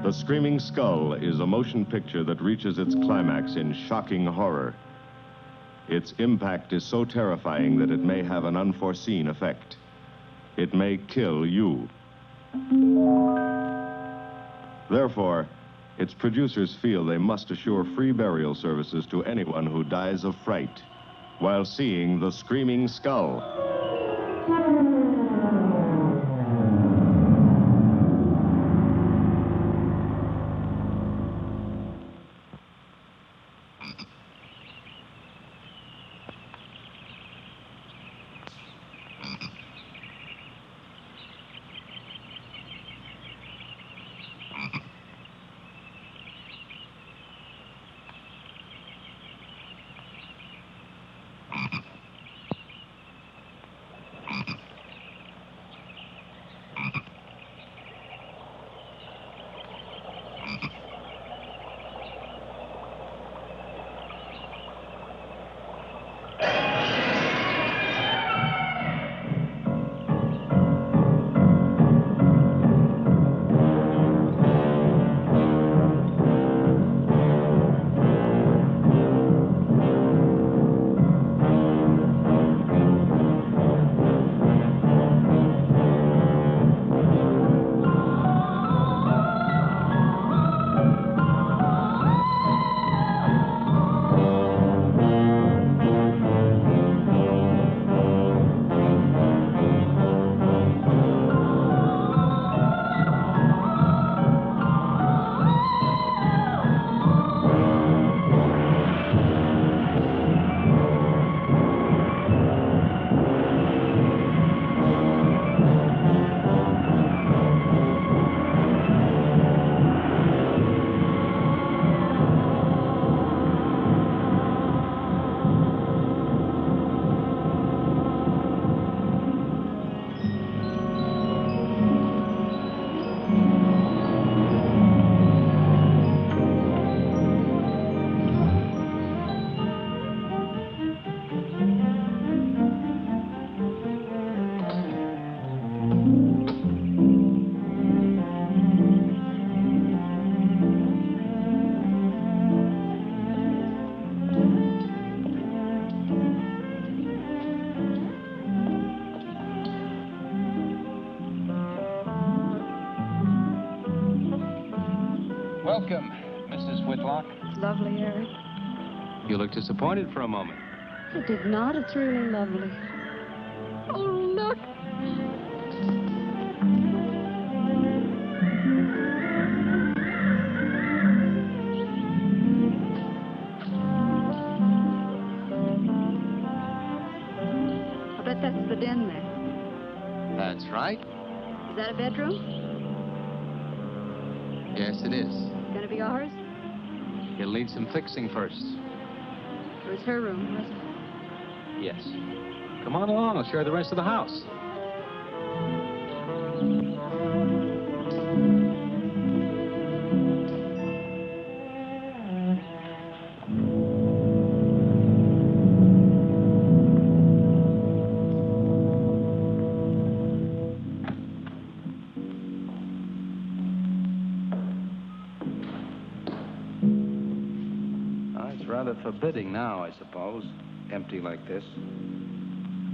The Screaming Skull is a motion picture that reaches its climax in shocking horror. Its impact is so terrifying that it may have an unforeseen effect. It may kill you. Therefore, its producers feel they must assure free burial services to anyone who dies of fright while seeing The Screaming Skull. Welcome, Mrs. Whitlock. It's lovely, Eric. You look disappointed for a moment. I did not. It's really lovely. Oh, look. I bet that's the den there. That's right. Is that a bedroom? Yes, it is. Gonna be ours? It'll need some fixing first. It was her room, wasn't it? Yes. Come on along. I'll share the rest of the house. Rather forbidding now, I suppose, empty like this.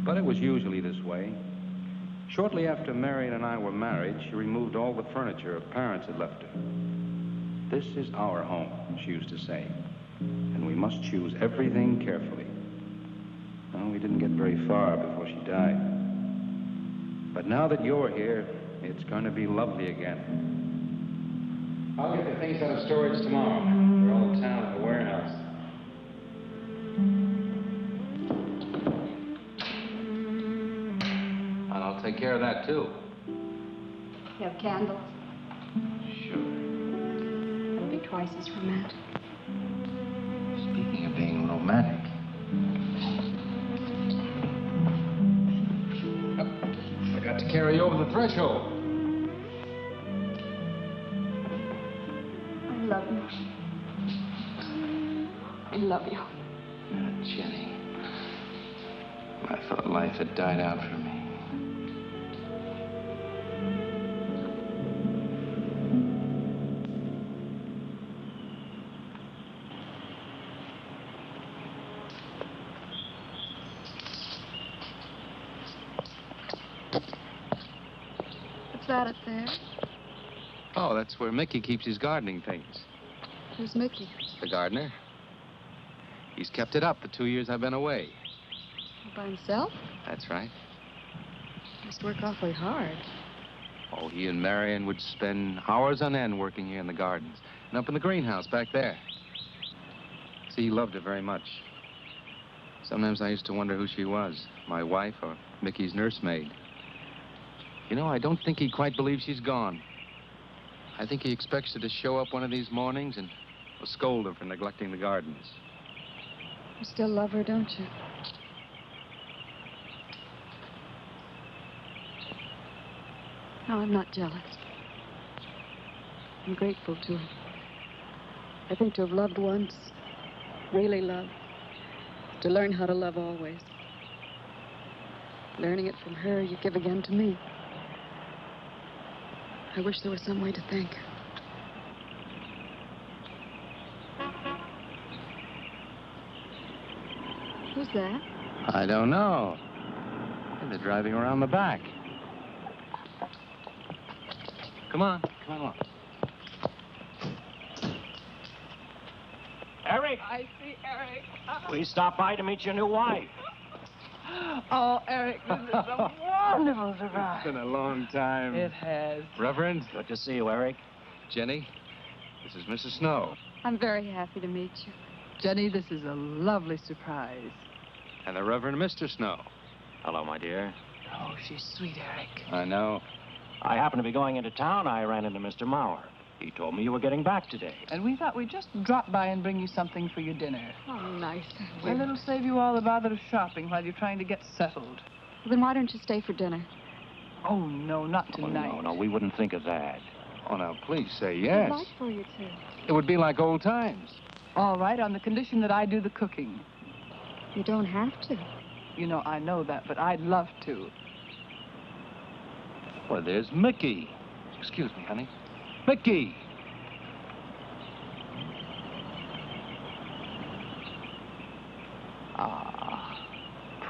But it was usually this way. Shortly after Marion and I were married, she removed all the furniture her parents had left her. This is our home, she used to say, and we must choose everything carefully. Well, we didn't get very far before she died. But now that you're here, it's going to be lovely again. I'll get the things out of storage tomorrow. They're all in town at the warehouse. Take care of that, too. You have candles? Sure. It'll be twice as romantic. Speaking of being romantic. Oh, forgot to carry you over the threshold. I love you. I love you. Jenny. I thought life had died out for me. What's that up there? Oh, that's where Mickey keeps his gardening things. Who's Mickey? The gardener. He's kept it up the 2 years I've been away. By himself? That's right. Must work awfully hard. Oh, he and Marion would spend hours on end working here in the gardens and up in the greenhouse back there. See, he loved her very much. Sometimes I used to wonder who she was, my wife or Mickey's nursemaid. You know, I don't think he quite believes she's gone. I think he expects her to show up one of these mornings and will scold her for neglecting the gardens. You still love her, don't you? No, I'm not jealous. I'm grateful to her. I think to have loved once, really loved, to learn how to love always. Learning it from her, you give again to me. I wish there was some way to thank her. Who's that? I don't know. They're driving around the back. Come on along. Eric! I see Eric. We stopped by to meet your new wife. Oh, Eric, this is a wonderful surprise. It's been a long time. It has. Reverend, Good to see you, Eric. Jenny, this is Mrs. Snow. I'm very happy to meet you. Jenny, this is a lovely surprise. And the Reverend Mr. Snow. Hello, my dear. Oh, she's sweet, Eric. I know. I happened to be going into town. I ran into Mr. Mauer. He told me you were getting back today. And we thought we'd just drop by and bring you something for your dinner. Oh, nice. And it'll save you all the bother of shopping while you're trying to get settled. Well, then why don't you stay for dinner? Oh, no, not Oh, tonight. no, we wouldn't think of that. Oh, now, please say yes. I'd like for you to. It would be like old times. All right, on the condition that I do the cooking. You don't have to. You know, I know that, but I'd love to. Well, there's Mickey. Excuse me, honey. Mickey! Ah,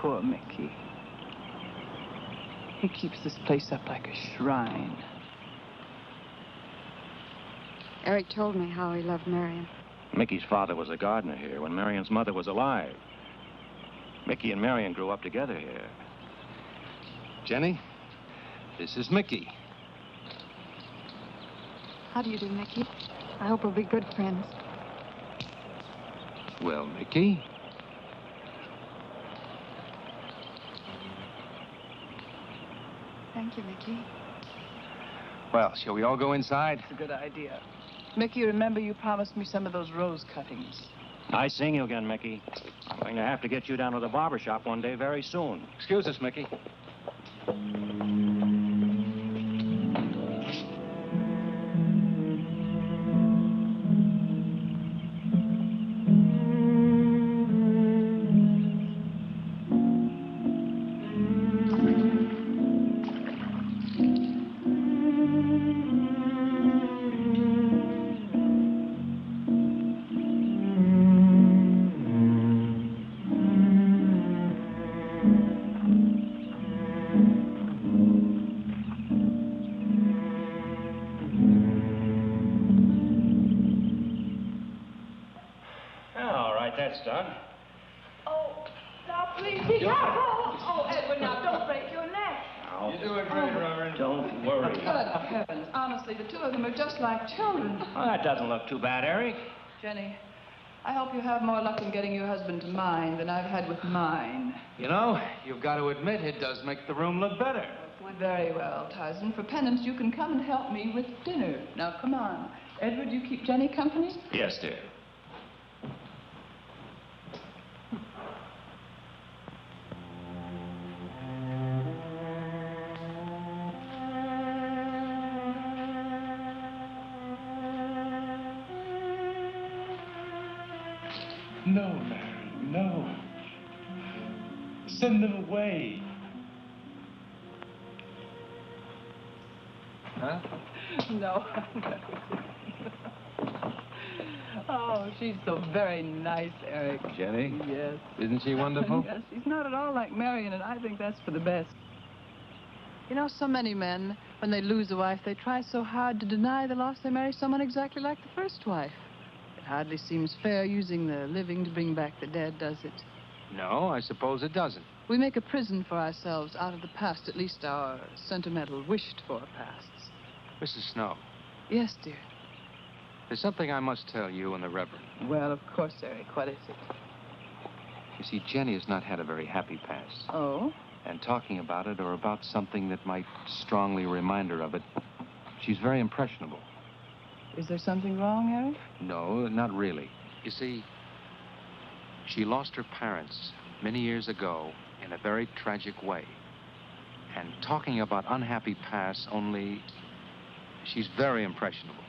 poor Mickey. He keeps this place up like a shrine. Eric told me how he loved Marion. Mickey's father was a gardener here when Marion's mother was alive. Mickey and Marion grew up together here. Jenny, this is Mickey. How do you do, Mickey? I hope we'll be good friends. Well, Mickey. Thank you, Mickey. Well, shall we all go inside? It's a good idea. Mickey, remember you promised me some of those rose cuttings. Nice seeing you again, Mickey. I'm going to have to get you down to the barber shop one day very soon. Excuse us, Mickey. All right, that's done. Oh, now please be careful. Oh, Edward, now don't break your neck. You're doing great, Reverend. Don't worry. Good heavens. Honestly, the two of them are just like children. Well, that doesn't look too bad, Eric. Jenny, I hope you have more luck in getting your husband to mine than I've had with mine. You know, you've got to admit it does make the room look better. Very well, Tarzan. For penance, you can come and help me with dinner. Now, come on. Edward, you keep Jenny company? Yes, dear. No, Mary, no. Send them away. Huh? No. Oh, she's so very nice, Eric. Jenny? Yes. Isn't she wonderful? Yes, she's not at all like Marion, and I think that's for the best. You know, so many men When they lose a wife, they try so hard to deny the loss they marry someone exactly like the first wife. It hardly seems fair using the living to bring back the dead, does it? No, I suppose it doesn't. We make a prison for ourselves out of the past, at least our sentimental, wished-for pasts. Mrs. Snow, Yes, dear. there's something I must tell you and the Reverend. Well, of course, Eric. What is it? You see, Jenny has not had a very happy past. Oh? And talking about it or about something that might strongly remind her of it, she's very impressionable. Is there something wrong, Eric? No, not really. You see, she lost her parents many years ago in a very tragic way. And talking about unhappy pasts only, she's very impressionable.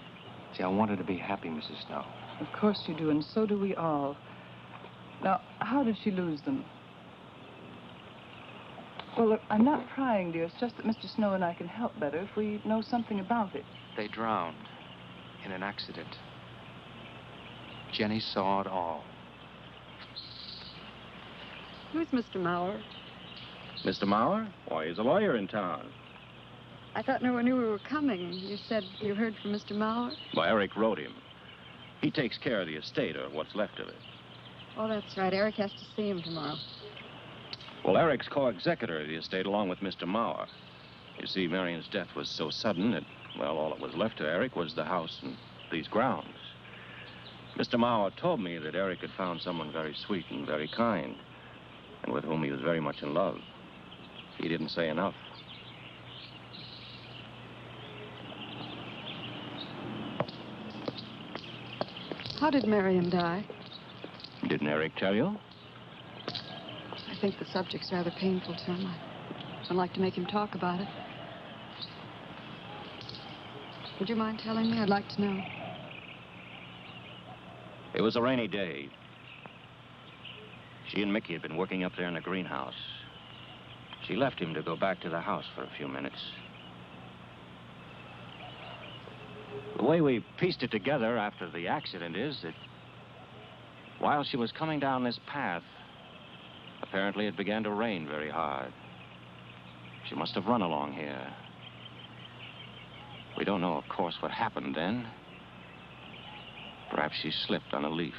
See, I want her to be happy, Mrs. Snow. Of course you do, and so do we all. Now, how did she lose them? Well, look, I'm not prying, dear. It's just that Mr. Snow and I can help better if we know something about it. They drowned in an accident. Jenny saw it all. Who's Mr. Mauer? Mr. Mauer? Why, he's a lawyer in town. I thought no one knew we were coming. You said you heard from Mr. Mauer? Well, Eric wrote him. He takes care of the estate, or what's left of it. Oh, that's right. Eric has to see him tomorrow. Well, Eric's co-executor of the estate along with Mr. Mauer. You see, Marion's death was so sudden that, well, all that was left to Eric was the house and these grounds. Mr. Mauer told me that Eric had found someone very sweet and very kind, and with whom he was very much in love. He didn't say enough. How did Marion die? Didn't Eric tell you? I think the subject's rather painful to him. I don't like to make him talk about it. Would you mind telling me? I'd like to know. It was a rainy day. She and Mickey had been working up there in the greenhouse. She left him to go back to the house for a few minutes. The way we pieced it together after the accident is that while she was coming down this path, apparently it began to rain very hard. She must have run along here. We don't know, of course, what happened then. Perhaps she slipped on a leaf.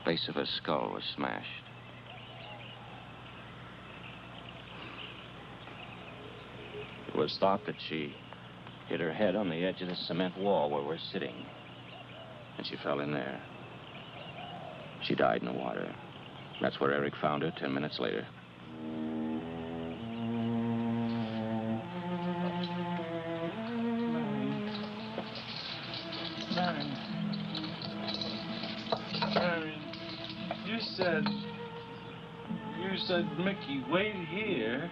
Base of her skull was smashed. It was thought that she hit her head on the edge of the cement wall where we're sitting. And she fell in there. She died in the water. That's where Eric found her 10 minutes later. Marion, you said, Mickey, wait here.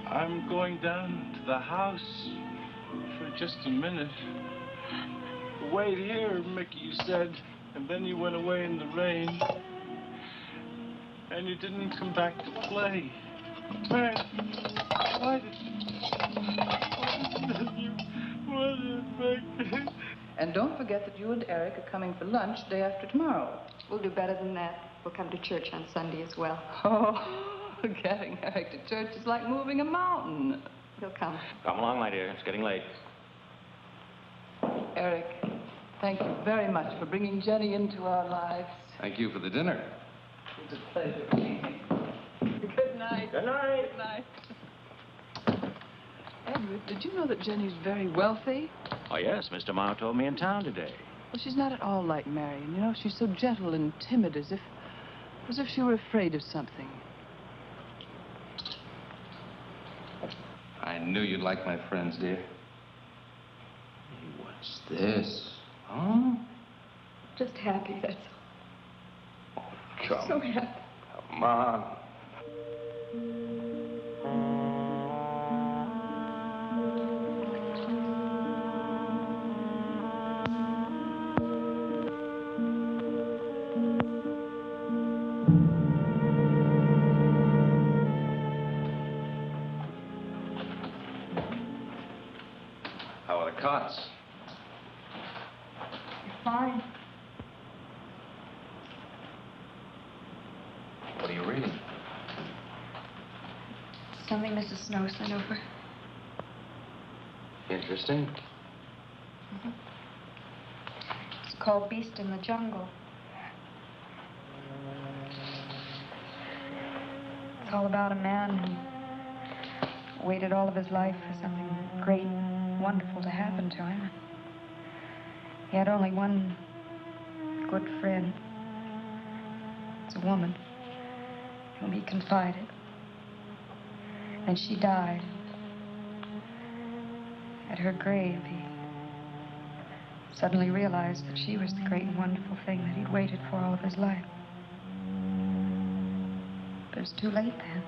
I'm going down to the house for just a minute. Wait here, Mickey, you said. And then you went away in the rain. And you didn't come back to play. Marion, why did you... And don't forget that you and Eric are coming for lunch day after tomorrow. We'll do better than that. We'll come to church on Sunday as well. Oh, getting Eric to church is like moving a mountain. He'll come. Come along, my dear. It's getting late. Eric, thank you very much for bringing Jenny into our lives. Thank you for the dinner. It was a pleasure. Good night. Good night. Good night. Edward, did you know that Jenny's very wealthy? Oh, yes. Mr. Mauer told me in town today. Well, she's not at all like Marion. You know, she's so gentle and timid, as if she were afraid of something. I knew you'd like my friends, dear. What's this? Huh? Just happy, that's all. Come, So happy. come on. How are the cots? Fine. What are you reading? Something Mrs. Snow sent over. Interesting. It's called Beast in the Jungle. It's all about a man who waited all of his life for something great and wonderful to happen to him. He had only one good friend. It's a woman whom he confided. And she died. At her grave, he suddenly realized that she was the great and wonderful thing that he'd waited for all of his life. But it was too late then.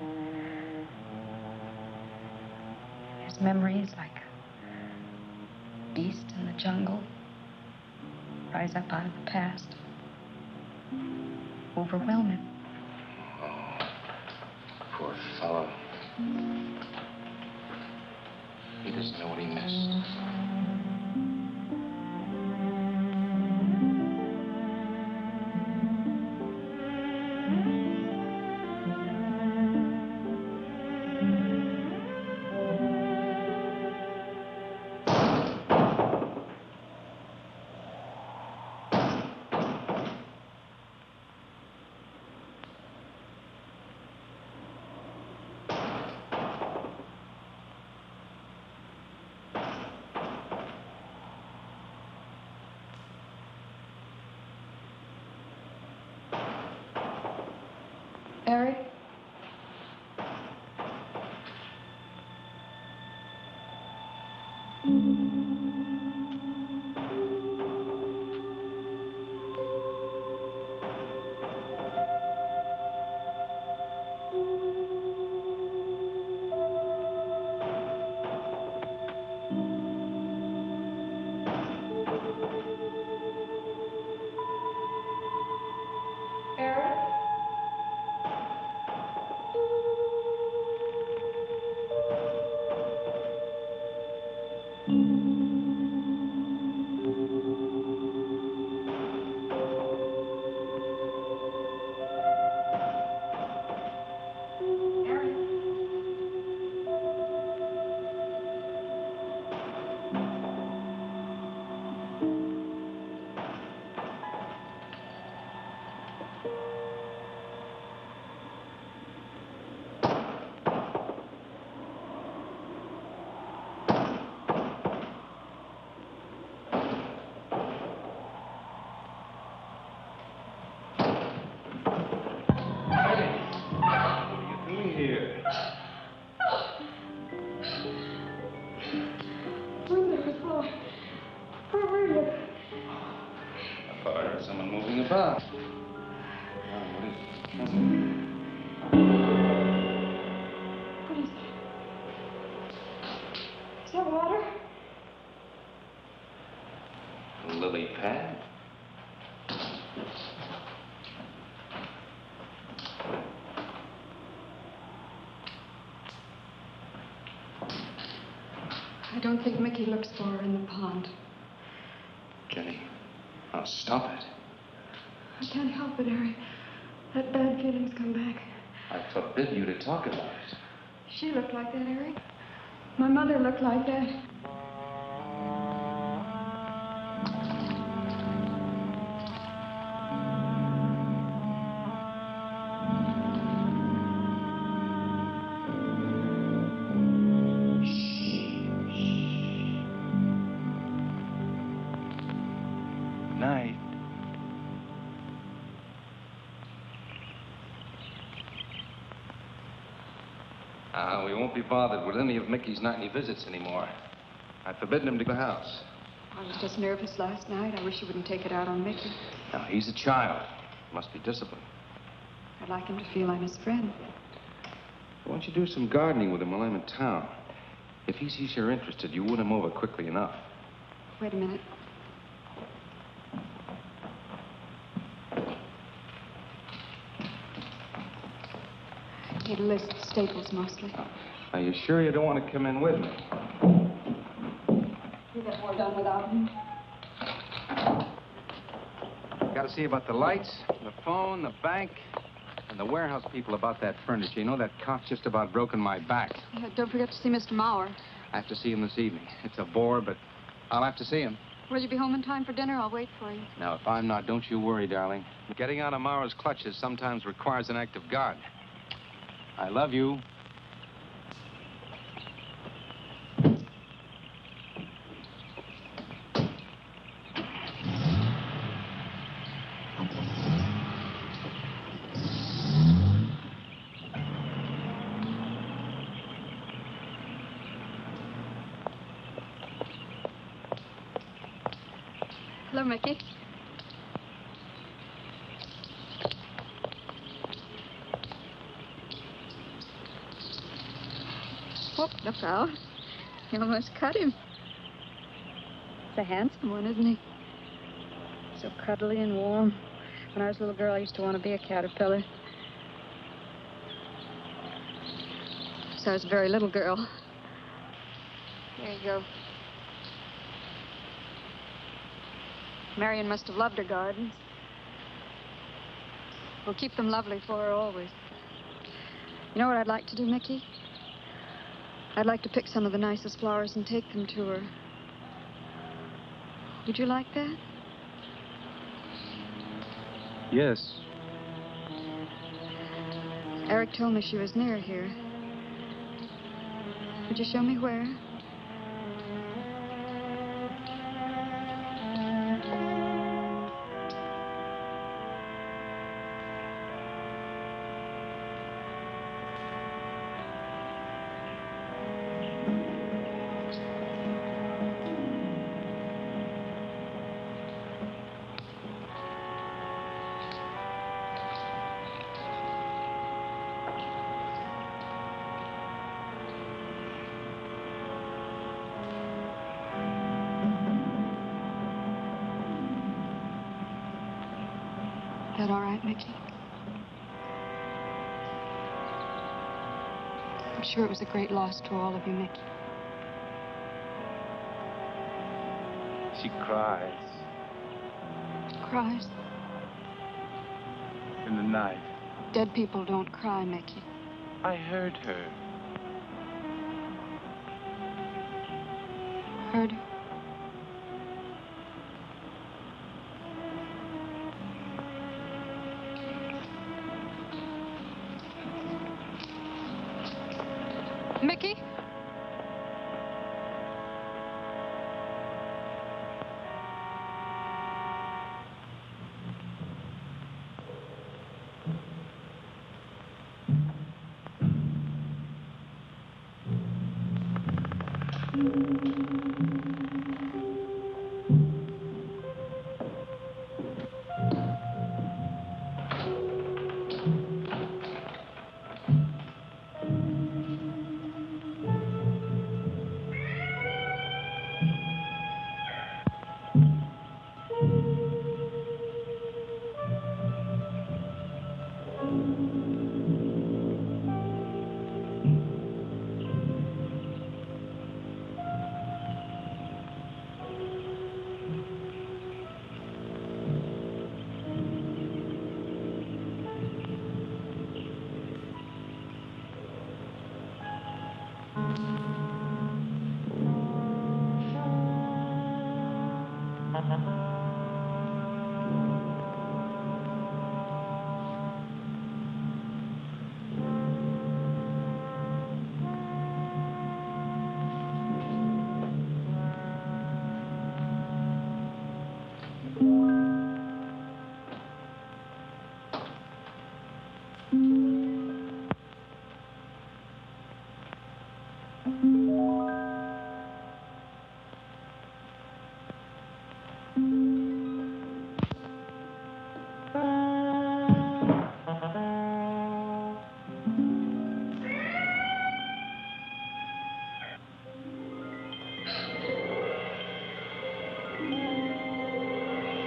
His memories, like a beast in the jungle, rise up out of the past, overwhelm him. Oh, poor fellow. He doesn't know what he missed. Eric? I don't think Mickey looks for her in the pond. Jenny, now stop it. I can't help it, Harry. That bad feeling's come back. I forbid you to talk about it. She looked like that, Harry. My mother looked like that. We won't be bothered with any of Mickey's nightly visits anymore. I've forbidden him to the house. I was just nervous last night. I wish you wouldn't take it out on Mickey. Now, he's a child. He must be disciplined. I'd like him to feel I'm his friend. Why don't you do some gardening with him while I'm in town? If he sees you're interested, you win him over quickly enough. Wait a minute. Get a list of staples, mostly. Are you sure you don't want to come in with me? You get more done without me. Got to see about the lights, the phone, the bank, and the warehouse people about that furniture. You know, that cop's just about broken my back. Don't forget to see Mr. Mauer. I have to see him this evening. It's a bore, but I'll have to see him. Will you be home in time for dinner? I'll wait for you. Now, if I'm not, don't you worry, darling. Getting out of Mara's clutches sometimes requires an act of God. I love you. Hello, Mickey. Oh, look out. You almost cut him. He's a handsome one, isn't he? So cuddly and warm. When I was a little girl, I used to want to be a caterpillar. So I was a very little girl. There you go. Marion must have loved her gardens. We'll keep them lovely for her always. You know what I'd like to do, Mickey? I'd like to pick some of the nicest flowers and take them to her. Would you like that? Yes. Eric told me she was near here. Would you show me where? Is that all right, Mickey? I'm sure it was a great loss to all of you, Mickey. She cries Cries? in the night. Dead people don't cry, Mickey. I heard her. Heard her? Mickey?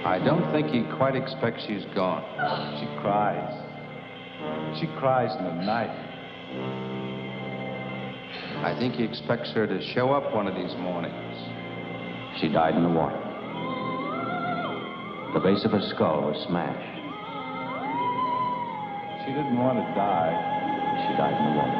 I don't think he quite expects she's gone. She cries. She cries in the night. I think he expects her to show up one of these mornings. She died in the water. The base of her skull was smashed. She didn't want to die. She died in the water.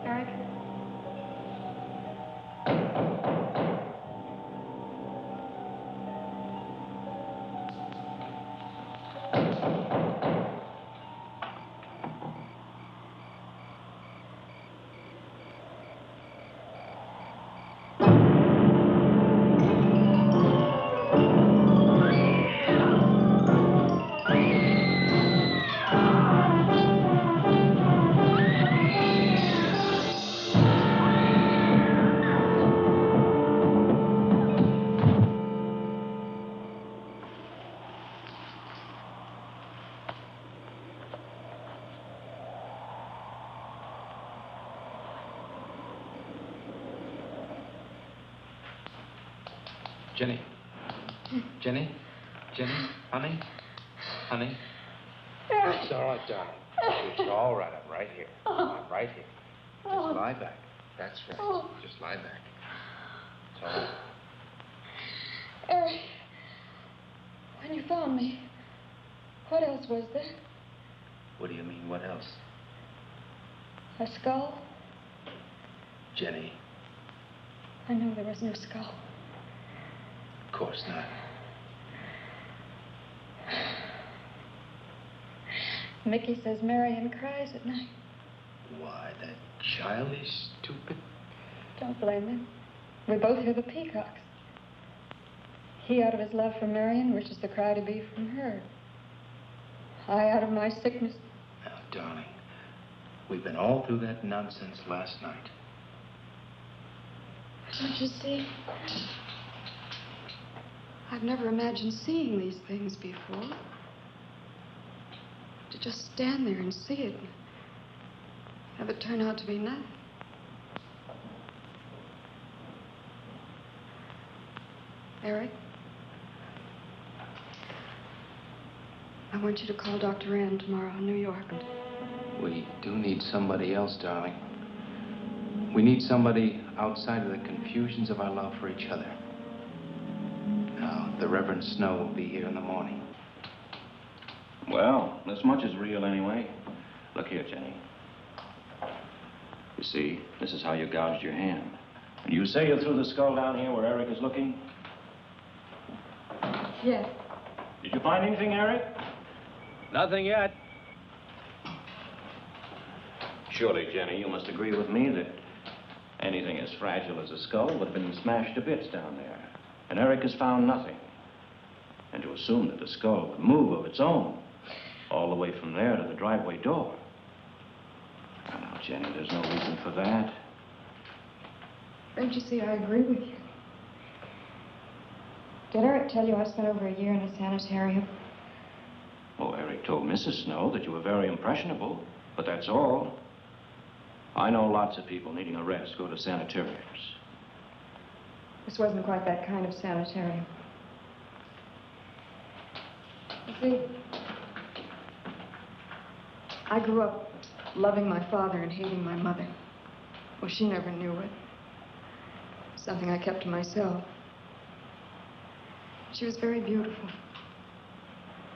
Eric? Jenny. Jenny? Jenny? Honey? Honey? It's all right, darling. It's all right. I'm right here. I'm right here. Just lie back. That's right. Just lie back. It's all right. Eric, when you found me, what else was there? What do you mean, what else? A skull? Jenny, I know there was no skull. of course not. Mickey says Marion cries at night. Why, that child is stupid. Don't blame him. We both hear the peacocks. He, out of his love for Marion, wishes the cry to be from her. I, out of my sickness. Now, darling, we've been all through that nonsense last night. Don't you see? I've never imagined seeing these things before. To just stand there and see it. Have it turn out to be nothing. Eric? I want you to call Dr. Ann tomorrow in New York. We do need somebody else, darling. We need somebody outside of the confusions of our love for each other. Now, the Reverend Snow will be here in the morning. Well, this much is real anyway. Look here, Jenny. You see, this is how you gouged your hand. And you say you threw the skull down here where Eric is looking? Yes. Did you find anything, Eric? Nothing yet. Surely, Jenny, you must agree with me that anything as fragile as a skull would have been smashed to bits down there. And Eric has found nothing. And to assume that the skull would move of its own all the way from there to the driveway door. Now, Jenny, there's no reason for that. Don't you see, I agree with you. Did Eric tell you I spent over a year in a sanitarium? Oh, Eric told Mrs. Snow that you were very impressionable, but that's all. I know lots of people needing a rest go to sanitariums. This wasn't quite that kind of sanitarium. You see, I grew up loving my father and hating my mother. Well, she never knew it. Something I kept to myself. She was very beautiful.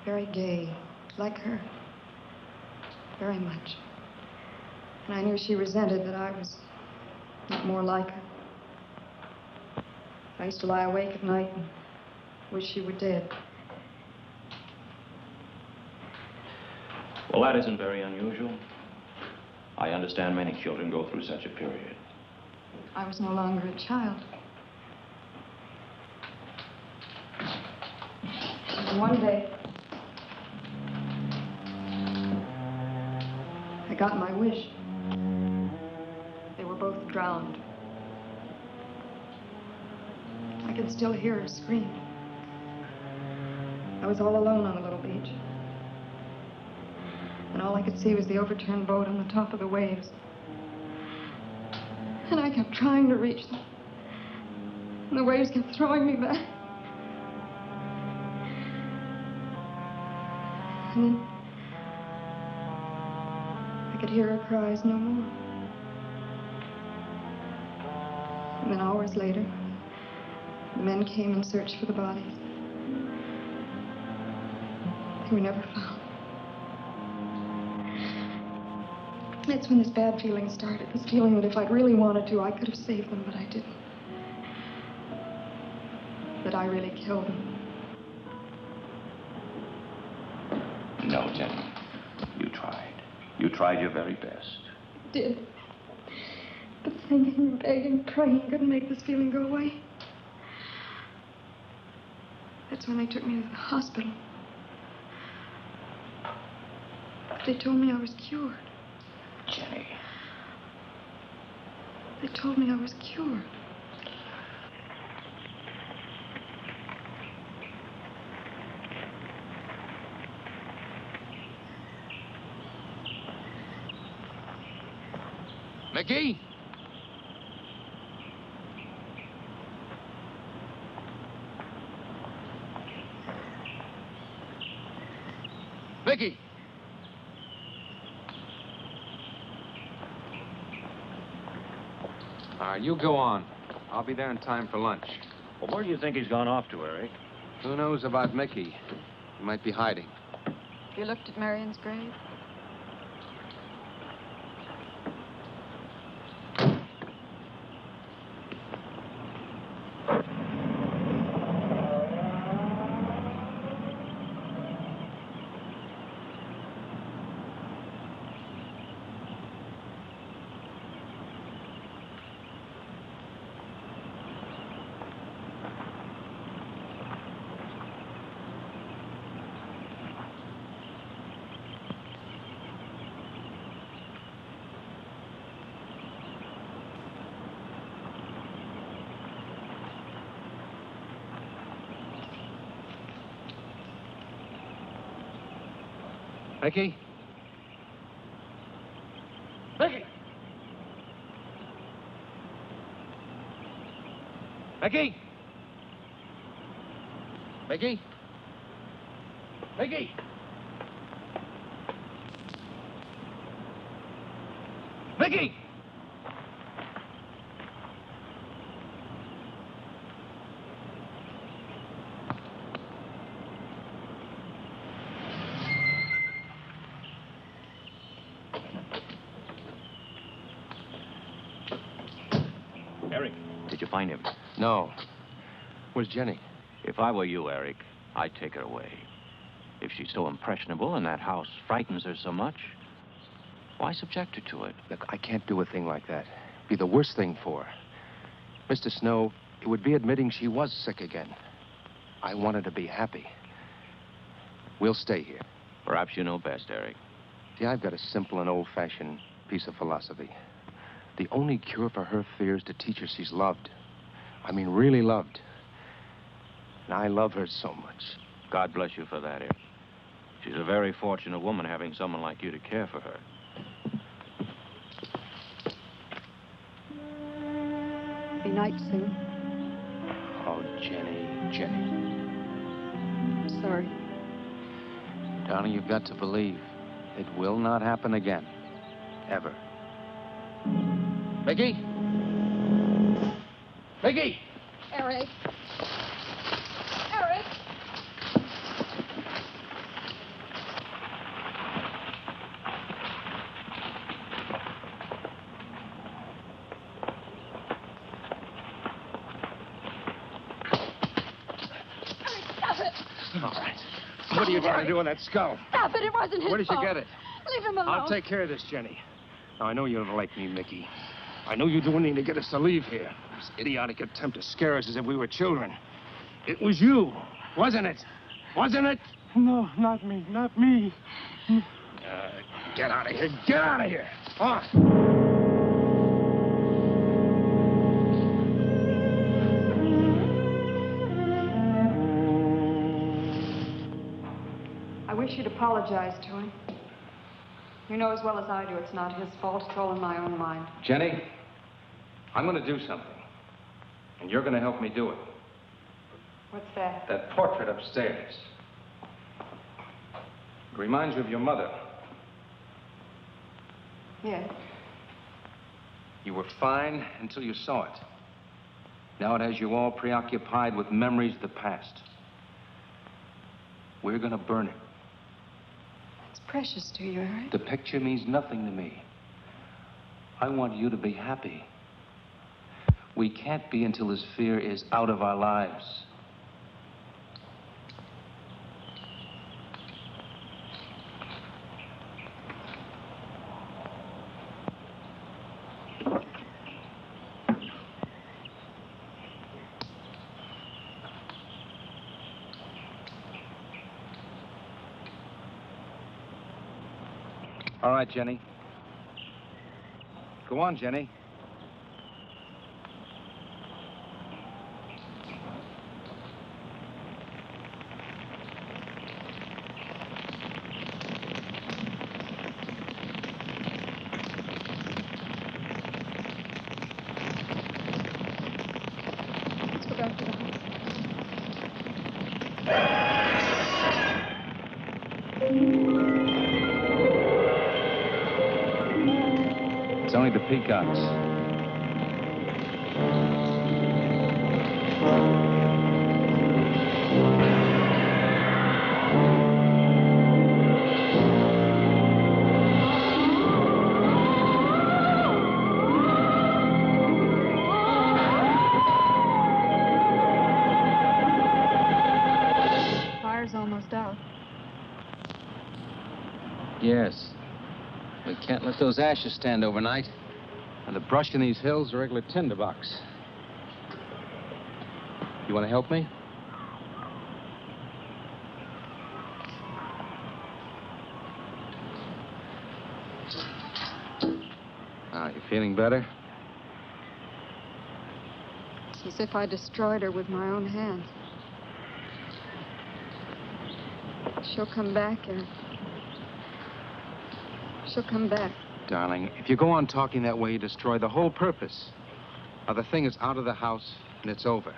Very gay, like her. Very much. And I knew she resented that I was not more like her. I used to lie awake at night and wish she were dead. Well, that isn't very unusual. I understand many children go through such a period. I was no longer a child. And one day, I got my wish. They were both drowned. I could still hear her scream. I was all alone on the little beach. And all I could see was the overturned boat on the top of the waves. And I kept trying to reach them. And the waves kept throwing me back. And then I could hear her cries no more. And then hours later, The men came and searched for the bodies. They were never found. That's when this bad feeling started. This feeling that if I'd really wanted to, I could have saved them, but I didn't. That I really killed them. No, Jenny. You tried. You tried your very best. I did. But thinking, begging, praying couldn't make this feeling go away. That's when they took me to the hospital. They told me I was cured. Jenny. They told me I was cured. Mickey? Mickey! All right, you go on. I'll be there in time for lunch. Well, where do you think he's gone off to, Eric? Who knows about Mickey? He might be hiding. You looked at Marion's grave? Mickey? Mickey! Mickey! Mickey? Mickey! Mickey! Eric, did you find him? No. Where's Jenny? If I were you, Eric, I'd take her away. If she's so impressionable and that house frightens her so much, why subject her to it? Look, I can't do a thing like that. It'd be the worst thing for her. Mr. Snow, it would be admitting she was sick again. I want her to be happy. We'll stay here. Perhaps you know best, Eric. See, I've got a simple and old-fashioned piece of philosophy. The only cure for her fear is to teach her she's loved. I mean, really loved. And I love her so much. God bless you for that, Eric. She's a very fortunate woman having someone like you to care for her. Be night soon. Oh, Jenny, Jenny. I'm sorry. Darling, you've got to believe it will not happen again. Ever. Mickey? Mickey! Eric. Eric! Stop it! All right. What are you trying to do with that skull? Stop it! It wasn't his Where did you fault. get it? Leave him alone. I'll take care of this, Jenny. Now, I know you don't like me, Mickey. I know you do anything to get us to leave here. This idiotic attempt to scare us as if we were children. It was you, wasn't it? Wasn't it? No, not me, not me. Get out of here. Get out of here. On. I wish you'd apologize to him. You know as well as I do it's not his fault. It's all in my own mind. Jenny, I'm going to do something. And you're going to help me do it. What's that? That portrait upstairs. It reminds you of your mother. Yes. You were fine until you saw it. Now it has you all preoccupied with memories of the past. We're gonna burn it. It's precious to you, Eric. The picture means nothing to me. I want you to be happy. We can't be until this fear is out of our lives. All right, Jenny. Go on, Jenny. Let's go back to the house. It's only the peacocks. Fire's almost out. Yes. We can't let those ashes stand overnight. And the brush in these hills are regular tinderbox. You want to help me? Ah, you feeling better? It's as if I destroyed her with my own hands. She'll come back, Eric. She'll come back. Darling, if you go on talking that way, you destroy the whole purpose. Now, the thing is out of the house, and it's over.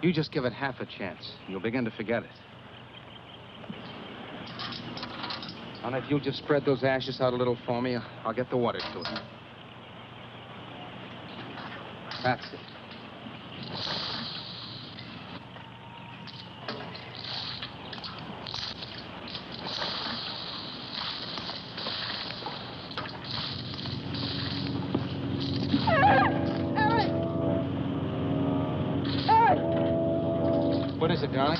You just give it half a chance, and you'll begin to forget it. And if you'll just spread those ashes out a little for me, I'll get the water to it. That's it. What is it, darling?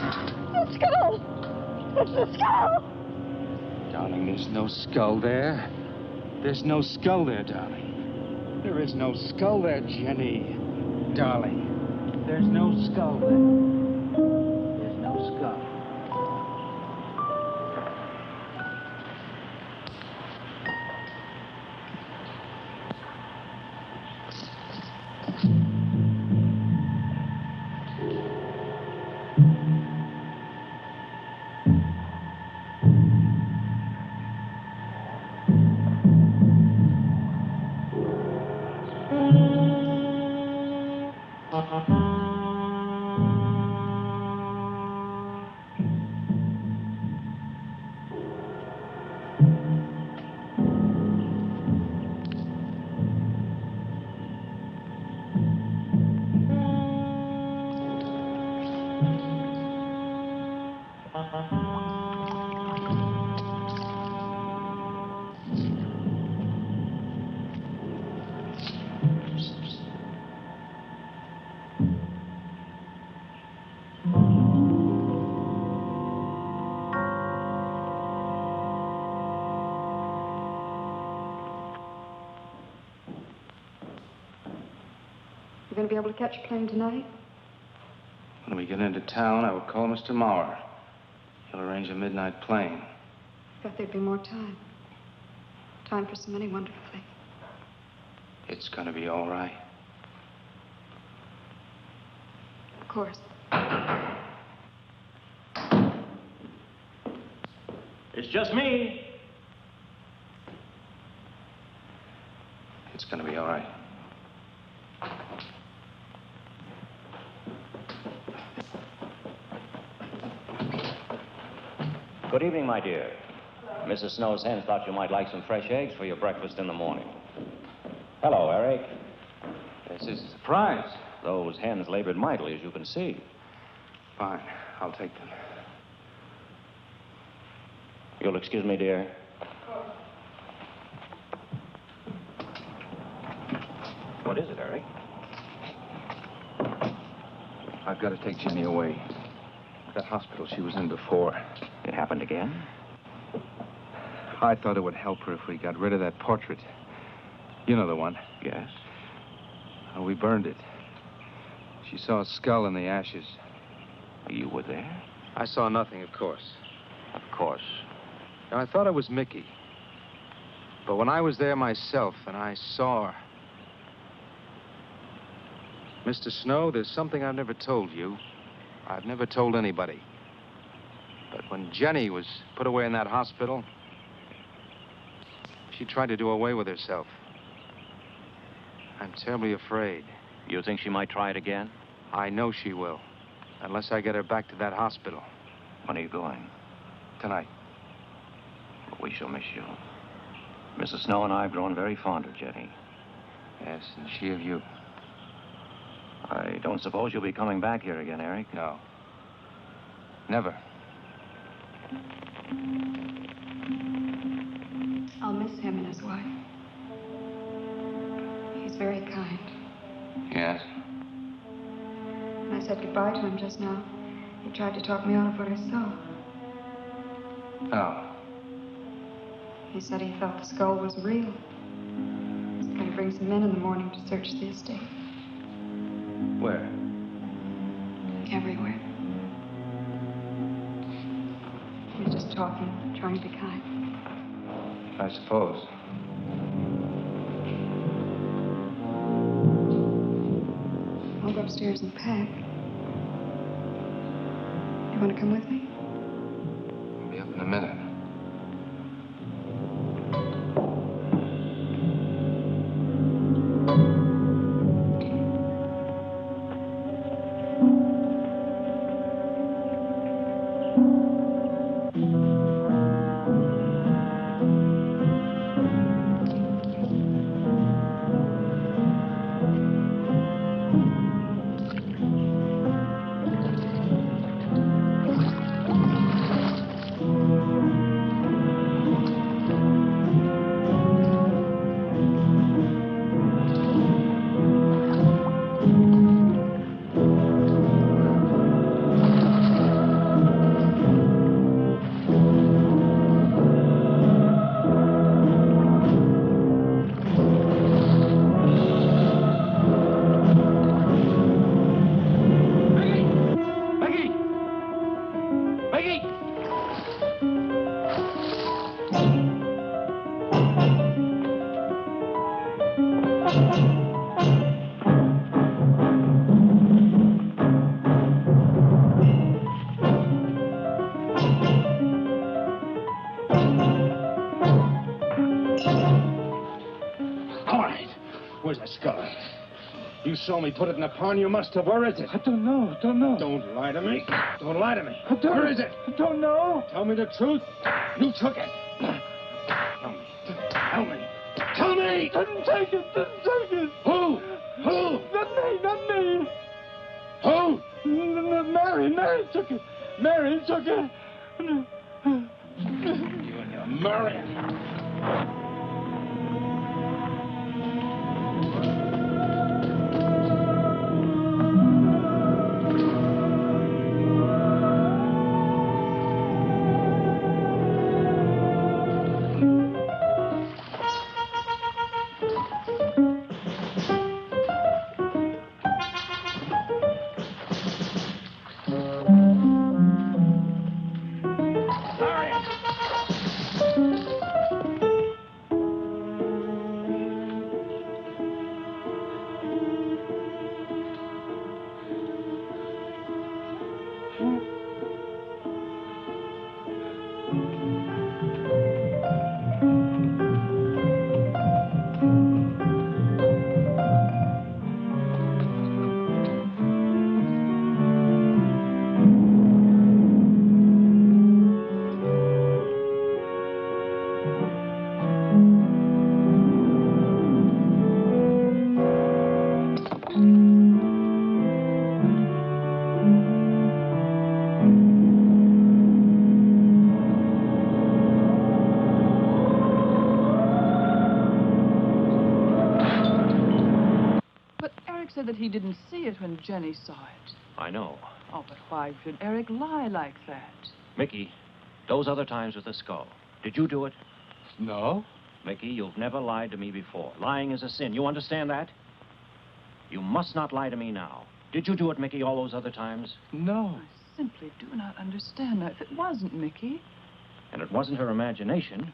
The skull! It's the skull! Darling, there's no skull there. There's no skull there, darling. There is no skull there, Jenny. Darling, there's no skull there. There's no skull. You going to be able to catch a plane tonight? When we get into town, I will call Mr. Maurer. He'll arrange a midnight plane. Thought there'd be more time. Time for so many wonderful things. It's gonna be all right. Of course. It's just me. It's gonna be all right. Good evening, my dear. Mrs. Snow's hens thought you might like some fresh eggs for your breakfast in the morning. Hello, Eric. This is a surprise. Those hens labored mightily, as you can see. Fine. I'll take them. You'll excuse me, dear. What is it, Eric? I've got to take Jenny away. That hospital she was in before. It happened again? I thought it would help her if we got rid of that portrait. You know the one. Yes. We burned it. She saw a skull in the ashes. You were there? I saw nothing, of course. Of course. And I thought it was Mickey. But when I was there myself and I saw her... Mr. Snow, there's something I've never told you. I've never told anybody. But when Jenny was put away in that hospital, she tried to do away with herself. I'm terribly afraid. You think she might try it again? I know she will. Unless I get her back to that hospital. When are you going? Tonight. We shall miss you. Mrs. Snow and I have grown very fond of Jenny. Yes, and she of you. I don't suppose you'll be coming back here again, Eric? No. Never. I'll miss him and his wife. He's very kind. Yes? When I said goodbye to him just now, he tried to talk me out of what I saw. Oh. He said he felt the skull was real. He's going to bring some men in the morning to search the estate. Where? Everywhere. He was just talking, trying to be kind. I suppose. I'll go upstairs and pack. You want to come with me? I'll be up in a minute. You saw me put it in the pond. You must have. Where is it? I don't know. Don't lie to me. Don't lie to me. Where is it? I don't know. Tell me the truth. You took it. Tell me. Tell me. Tell me! Didn't take it. Who? Not me. Who? Mary took it. Mary took it. You and your Mary. Eric said that he didn't see it when Jenny saw it. I know. Oh, but why should Eric lie like that? Mickey, those other times with the skull, did you do it? No. Mickey, you've never lied to me before. Lying is a sin. You understand that? You must not lie to me now. Did you do it, Mickey, all those other times? No. I simply do not understand that. If it wasn't Mickey. And it wasn't her imagination.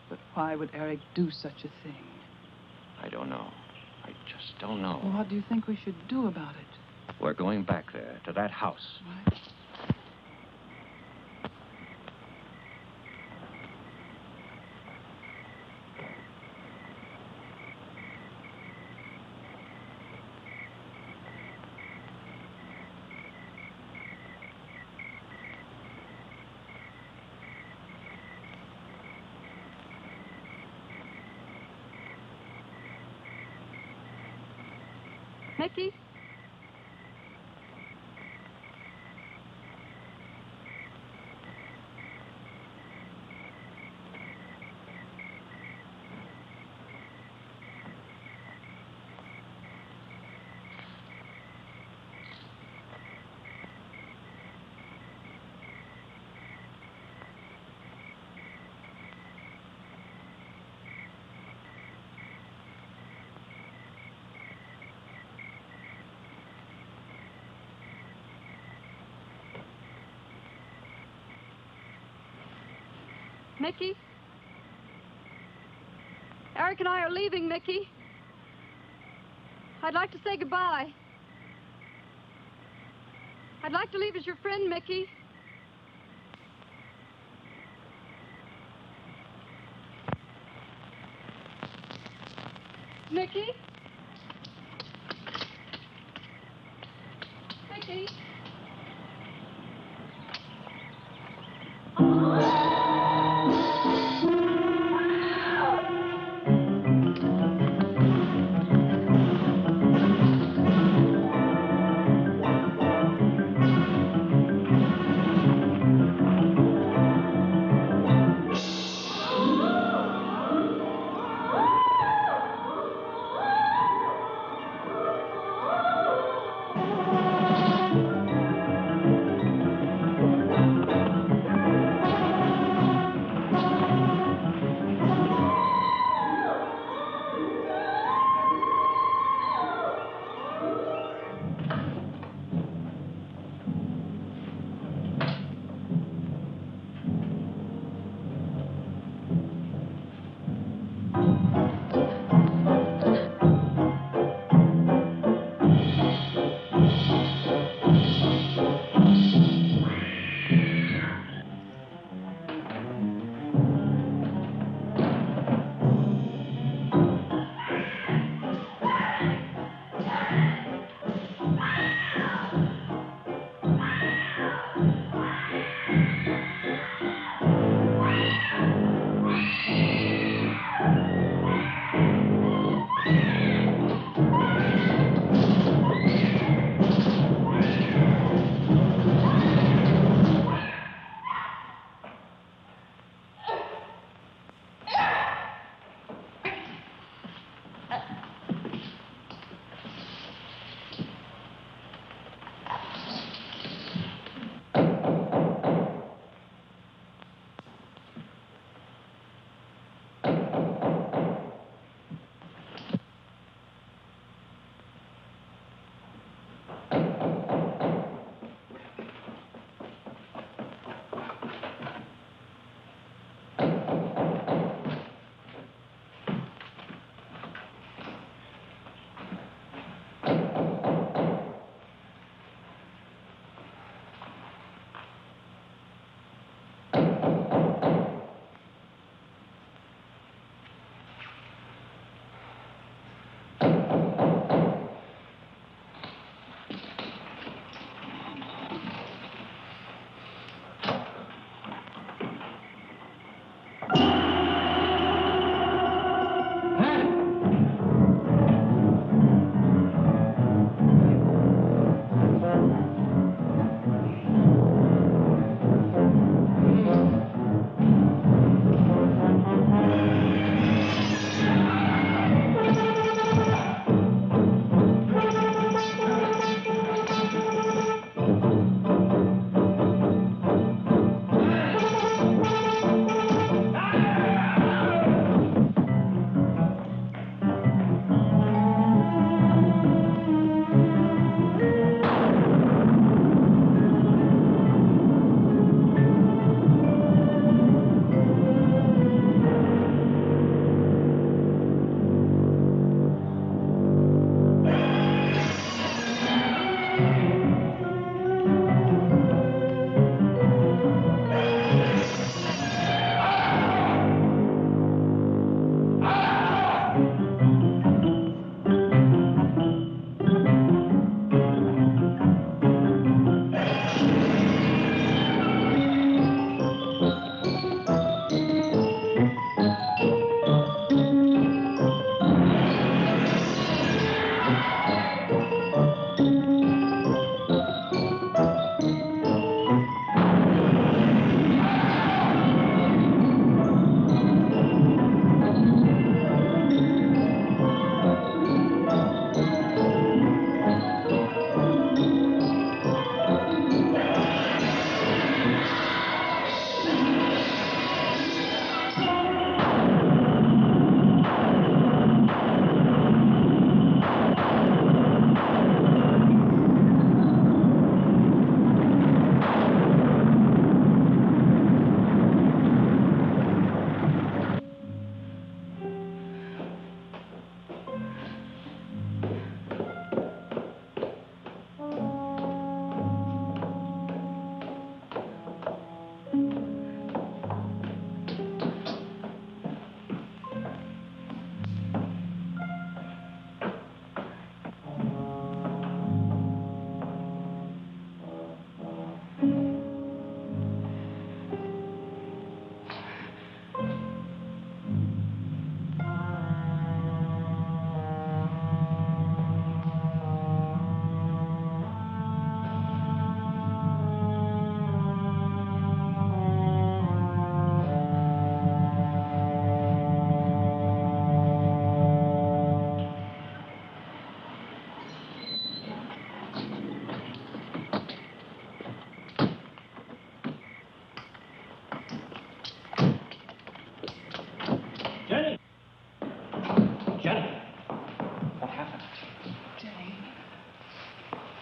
But why would Eric do such a thing? I don't know. I just don't know. Well, what do you think we should do about it? We're going back there, to that house. Right. Mickey? Mickey? Eric and I are leaving, Mickey. I'd like to say goodbye. I'd like to leave as your friend, Mickey. Mickey? Mickey?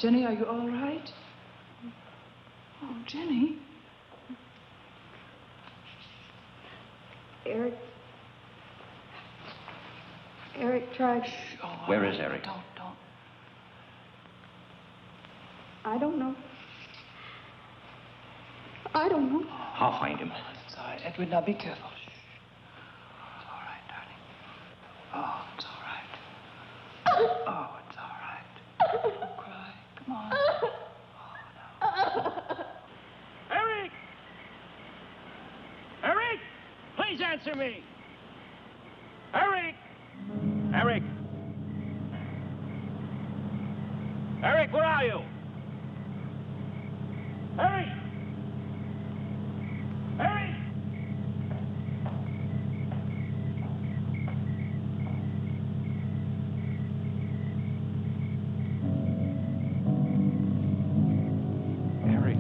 Jenny, are you all right? Oh, Jenny. Eric tried. Oh, Where is Eric? Don't. I don't know. I don't know. I'll find him. It's all right. Edwin, now be careful. Shh. It's all right, darling. Oh, it's all right. Oh, it's all right. Don't cry. Come on. Oh, no. Eric! Eric! Please answer me! Eric! Eric! Eric, where are you? Eric! Eric! Eric.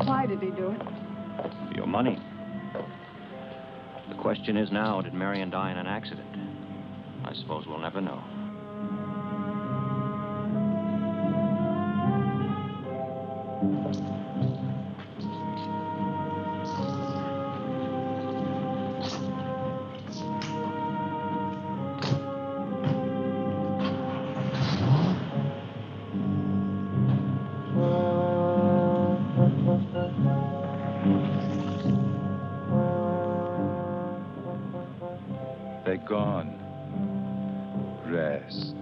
Why did he do it? Your money. The question is now, did Marion die in an accident? I suppose we'll never know. They're gone. Rest.